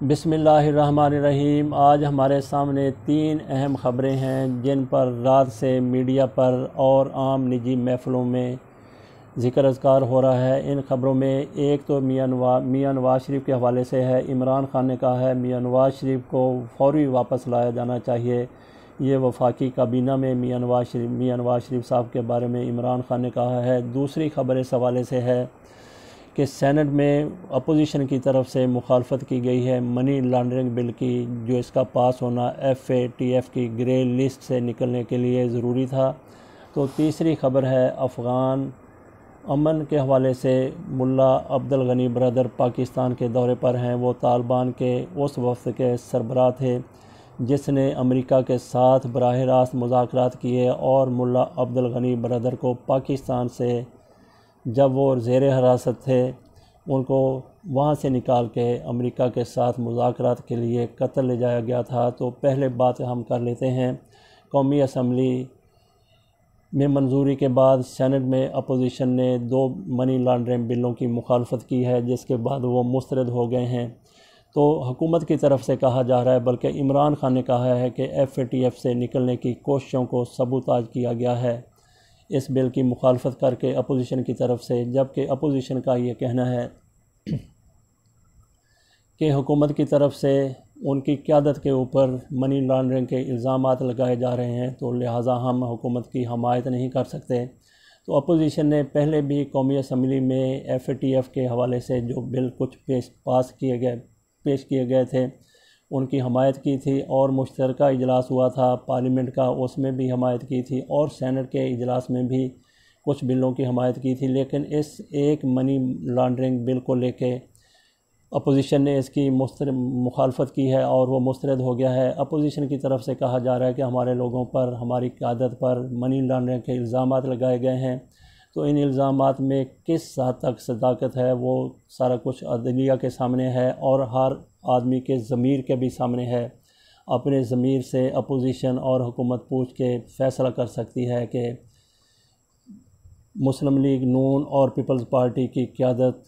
बिस्मिल्लाहिर्रहमानिर्रहीम। आज हमारे सामने 3 अहम ख़बरें हैं जिन पर रात से मीडिया पर और आम निजी महफ़िलों में ज़िक्र अज़कार हो रहा है। इन ख़बरों में एक तो मियां नवाज़ शरीफ के हवाले से है। इमरान खान ने कहा है मियां नवाज़ शरीफ को फ़ौरी वापस लाया जाना चाहिए। ये वफाकी काबीना में मियां नवाज़ शरीफ साहब के बारे में इमरान खान ने कहा है। दूसरी ख़बर इस हवाले से है कि सेनेट में अपोजिशन की तरफ से मुखालफत की गई है मनी लॉन्ड्रिंग बिल की, जो इसका पास होना FATF की ग्रे लिस्ट से निकलने के लिए ज़रूरी था। तो तीसरी ख़बर है अफ़गान अमन के हवाले से। मुल्ला अब्दुल गनी ब्रदर पाकिस्तान के दौरे पर हैं। वो तालिबान के उस वफ़द के सरबराह थे जिसने अमेरिका के साथ बराह रास्त मुज़ाकरात किए और मुल्ला अब्दुल गनी ब्रदर को पाकिस्तान से जब वो ज़ेर हिरासत थे उनको वहाँ से निकाल के अमेरिका के साथ मुज़ाकरात के लिए कत्ल ले जाया गया था। तो पहले बात हम कर लेते हैं, कौमी असम्बली में मंजूरी के बाद सेनेट में अपोजिशन ने 2 मनी लॉन्ड्रिंग बिलों की मुखालफत की है, जिसके बाद वो मुस्तरद हो गए हैं। तो हुकूमत की तरफ से कहा जा रहा है, बल्कि इमरान खान ने कहा है कि FATF से निकलने की कोशिशों को सबूताज किया गया है इस बिल की मुखालफत करके अपोजिशन की तरफ से। जबकि अपोजिशन का ये कहना है कि हुकूमत की तरफ से उनकी क़यादत के ऊपर मनी लॉन्ड्रिंग के इल्ज़ामात लगाए जा रहे हैं, तो लिहाजा हम हुकूमत की हमायत नहीं कर सकते। तो अपोजिशन ने पहले भी कौमी असम्बली में FATF के हवाले से जो बिल कुछ पेश किए गए थे उनकी हमायत की थी, और मुश्तरका इजलास हुआ था पार्लियामेंट का, उसमें भी हमायत की थी, और सेनेट के इजलास में भी कुछ बिलों की हमायत की थी। लेकिन इस एक मनी लॉन्ड्रिंग बिल को लेके अपोजिशन ने इसकी मुखालफत की है और वो मुस्तरद हो गया है। अपोजिशन की तरफ से कहा जा रहा है कि हमारे लोगों पर, हमारी क़यादत पर मनी लॉन्ड्रिंग के इल्ज़ामात लगाए गए हैं। तो इन इल्ज़ामात में किस हद तक सदाकत है वो सारा कुछ अदलिया के सामने है और हर आदमी के ज़मीर के भी सामने है। अपने ज़मीर से अपोजिशन और हुकूमत पूछ के फ़ैसला कर सकती है कि मुस्लिम लीग नून और पीपल्स पार्टी की क़यादत,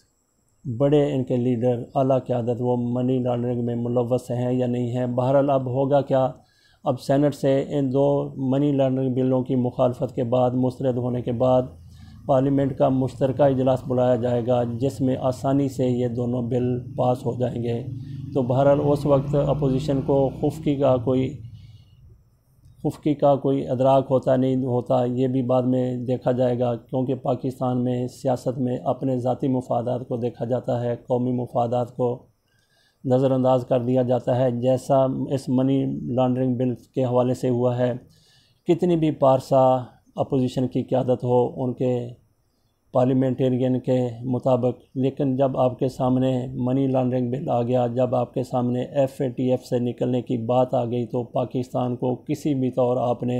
बड़े इनके लीडर, आला क़यादत, वो मनी लॉन्ड्रिंग में मुलव्वस हैं या नहीं हैं। बहरहाल अब होगा क्या, अब सेनेट से इन 2 मनी लॉन्ड्रिंग बिलों की मुखालफत के बाद, मुस्तरद होने के बाद, पार्लियामेंट का मुश्तरका इजलास बुलाया जाएगा जिसमें आसानी से ये दोनों बिल पास हो जाएंगे। तो बहरहाल उस वक्त अपोजिशन को खुफकी का कोई अदराक होता नहीं होता, ये भी बाद में देखा जाएगा, क्योंकि पाकिस्तान में सियासत में अपने ज़ाती मुफादात को देखा जाता है, कौमी मुफादात को नज़रअंदाज कर दिया जाता है, जैसा इस मनी लॉन्ड्रिंग बिल के हवाले से हुआ है। कितनी भी पारसा अपोजिशन की क़यादत हो उनके पार्लियामेंटेरियन के मुताबिक, लेकिन जब आपके सामने मनी लॉन्ड्रिंग बिल आ गया, जब आपके सामने FATF से निकलने की बात आ गई, तो पाकिस्तान को किसी भी तौर आपने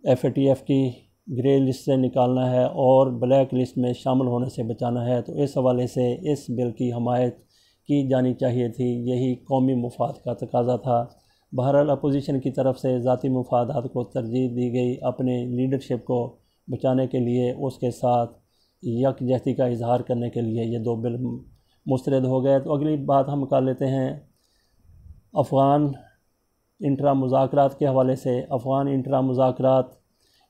FATF की ग्रे लिस्ट से निकालना है और ब्लैक लिस्ट में शामिल होने से बचाना है। तो इस हवाले से इस बिल की हमायत की जानी चाहिए थी, यही कौमी मुफाद का तकाजा था। बहरहाल अपोजिशन की तरफ से ज़ाती मुफादात को तरजीह दी गई, अपने लीडरशिप को बचाने के लिए, उसके साथ यकजहती का इजहार करने के लिए ये 2 बिल मुस्तरद हो गए। तो अगली बात हम कर लेते हैं अफ़गान इंट्रा मुज़ाकरात के हवाले से। अफ़गान इंट्रा मुज़ाकरात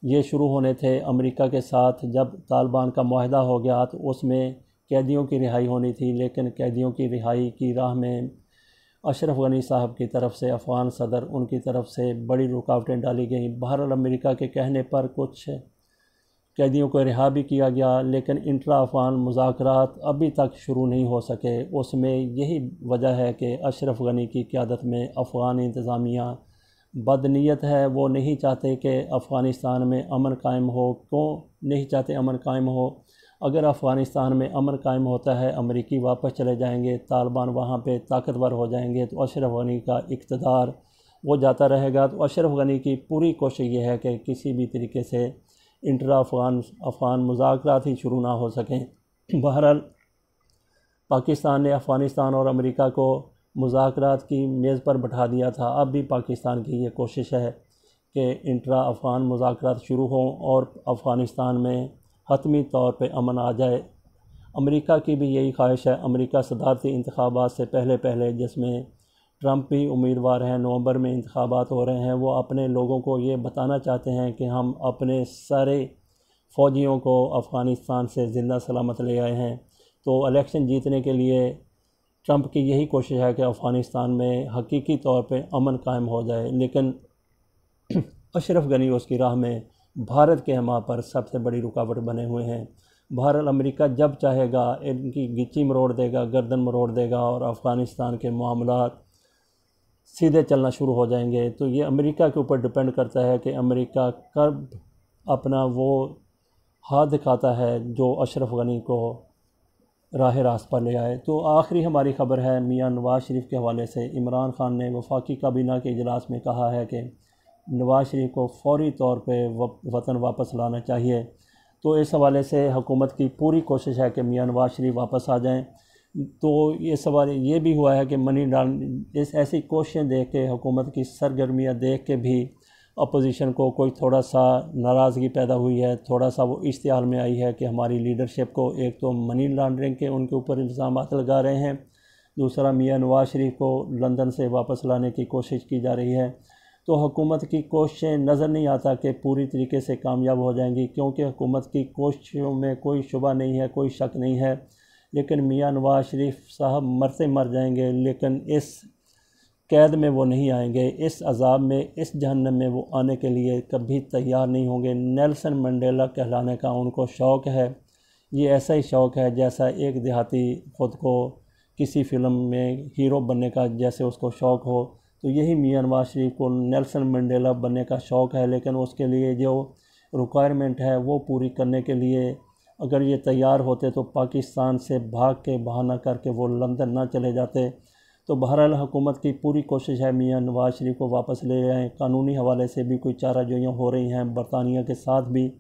ये शुरू होने थे अमेरिका के साथ, जब तालिबान का मुआहदा हो गया तो उसमें कैदियों की रिहाई होनी थी, लेकिन कैदियों की रिहाई की राह में अशरफ गनी साहब की तरफ से, अफ़गान सदर, उनकी तरफ से बड़ी रुकावटें डाली गईं। बहरहाल अमेरिका के कहने पर कुछ कैदियों को रिहा भी किया गया, लेकिन इंट्रा अफ़गान मुज़ाकरात अभी तक शुरू नहीं हो सके। उसमें यही वजह है कि अशरफ गनी की क़यादत में अफ़गान इंतज़ामिया बदनीयत है। वो नहीं चाहते कि अफ़गानिस्तान में अमन कायम हो। क्यों नहीं चाहते अमन कायम हो? अगर अफ़गानिस्तान में अमन कायम होता है, अमरीकी वापस चले जाएंगे, तालिबान वहाँ पे ताकतवर हो जाएंगे, तो अशरफ गनी का इक़्तिदार वो जाता रहेगा। तो अशरफ गनी की पूरी कोशिश ये है कि किसी भी तरीके से इंट्रा अफ़गान मुज़ाकरात ही शुरू ना हो सकें। बहरहाल पाकिस्तान ने अफ़गानिस्तान और अमेरिका को मुज़ाकरात की मेज़ पर बैठा दिया था। अब भी पाकिस्तान की ये कोशिश है कि इंट्रा अफ़गान मुज़ाकरात शुरू हों और अफ़गानिस्तान में हतमी तौर पे अमन आ जाए। अमेरिका की भी यही ख्वाहिश है। अमेरिका सदारती इंतखाबात से पहले जिसमें ट्रंप भी उम्मीदवार हैं, नवंबर में इंतखाबात हो रहे हैं, वो अपने लोगों को ये बताना चाहते हैं कि हम अपने सारे फ़ौजियों को अफ़गानिस्तान से ज़िंदा सलामत ले आए हैं। तो इलेक्शन जीतने के लिए ट्रंप की यही कोशिश है कि अफ़गानिस्तान में हकीकी तौर पे अमन कायम हो जाए, लेकिन अशरफ गनी उसकी राह में भारत के हमा पर सबसे बड़ी रुकावट बने हुए हैं। भारत अमेरिका जब चाहेगा इनकी गिच्ची मरोड़ देगा, गर्दन मरोड़ देगा और अफ़गानिस्तान के मामलात सीधे चलना शुरू हो जाएंगे। तो ये अमेरिका के ऊपर डिपेंड करता है कि अमेरिका कब अपना वो हाथ दिखाता है जो अशरफ गनी को राह रास्त पर ले आए। तो आखिरी हमारी ख़बर है मियां नवाज़ शरीफ के हवाले से। इमरान खान ने वफाकी काबीना के इजलास में कहा है कि नवाज़ शरीफ को फ़ौरी तौर पे वतन वापस लाना चाहिए। तो इस हवाले से हुकूमत की पूरी कोशिश है कि मियां नवाज़ शरीफ वापस आ जाएं। तो ये सवाल ये भी हुआ है कि मनी लॉन्ड्रिंग इस ऐसी कोशिशें देख के, हुकूमत की सरगर्मियाँ देख के भी अपोजिशन को कोई थोड़ा सा नाराज़गी पैदा हुई है, थोड़ा सा वो इश्तिहाल में आई है कि हमारी लीडरशिप को एक तो मनी लॉन्ड्रिंग के उनके ऊपर इल्ज़ामात लगा रहे हैं, दूसरा मियां नवाज़ शरीफ को लंदन से वापस लाने की कोशिश की जा रही है। तो हुकूमत की कोशिशें नज़र नहीं आता कि पूरी तरीके से कामयाब हो जाएंगी, क्योंकि हुकूमत की कोशिशों में कोई शुबा नहीं है, कोई शक नहीं है। लेकिन मियां नवाज़ शरीफ साहब मरते मर जाएंगे, लेकिन इस कैद में वो नहीं आएंगे, इस अज़ाब में, इस जहन्नम में वो आने के लिए कभी तैयार नहीं होंगे। नेल्सन मंडेला कहलाने का उनको शौक़ है। ये ऐसा ही शौक़ है जैसा एक देहाती ख़ुद को किसी फ़िल्म में हीरो बनने का जैसे उसको शौक़ हो। तो यही मियां नवाज़ शरीफ को नेल्सन मंडेला बनने का शौक़ है, लेकिन उसके लिए जो रिक्वायरमेंट है वो पूरी करने के लिए अगर ये तैयार होते तो पाकिस्तान से भाग के बहाना करके वो लंदन ना चले जाते। तो बहरहाल हुकूमत की पूरी कोशिश है मियां नवाज़ शरीफ को वापस ले आएँ। कानूनी हवाले से भी कोई चाराजोइयाँ हो रही हैं, बरतानिया के साथ भी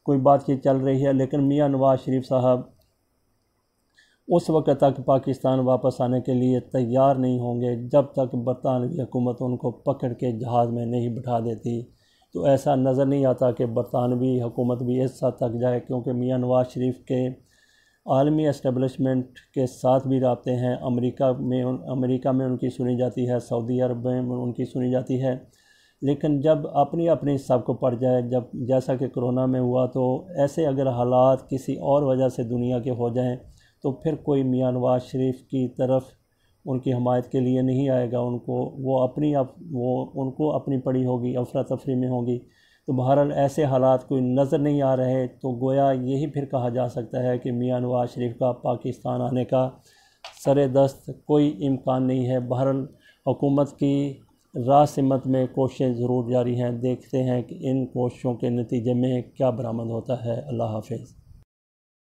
कोई बातचीत चल रही है, लेकिन मियां नवाज़ शरीफ साहब उस वक्त तक पाकिस्तान वापस आने के लिए तैयार नहीं होंगे जब तक बरतानवी हुकूमत उनको पकड़ के जहाज़ में नहीं बिठा देती। तो ऐसा नज़र नहीं आता कि बरतानवी हुकूमत भी इस हद तक जाए, क्योंकि मियां नवाज़ शरीफ के आलमी एस्टेब्लिशमेंट के साथ भी रबते हैं। अमेरिका में उनकी सुनी जाती है, सऊदी अरब में उनकी सुनी जाती है, लेकिन जब अपनी अपनी सबको पड़ जाए, जब जैसा कि कोरोना में हुआ, तो ऐसे अगर हालात किसी और वजह से दुनिया के हो जाएं तो फिर कोई मियां नवाज़ शरीफ की तरफ उनकी हमायत के लिए नहीं आएगा। उनको अपनी पड़ी होगी, अफरा तफरी में होगी। तो बहरहाल ऐसे हालात कोई नज़र नहीं आ रहे, तो गोया यही फिर कहा जा सकता है कि मियां नवाज़ शरीफ का पाकिस्तान आने का सरेदस्त कोई इम्कान नहीं है। बहरहाल हुकूमत की राह सिमत में कोशिशें ज़रूर जारी हैं। देखते हैं कि इन कोशिशों के नतीजे में क्या बरामद होता है। अल्लाह हाफ़िज़।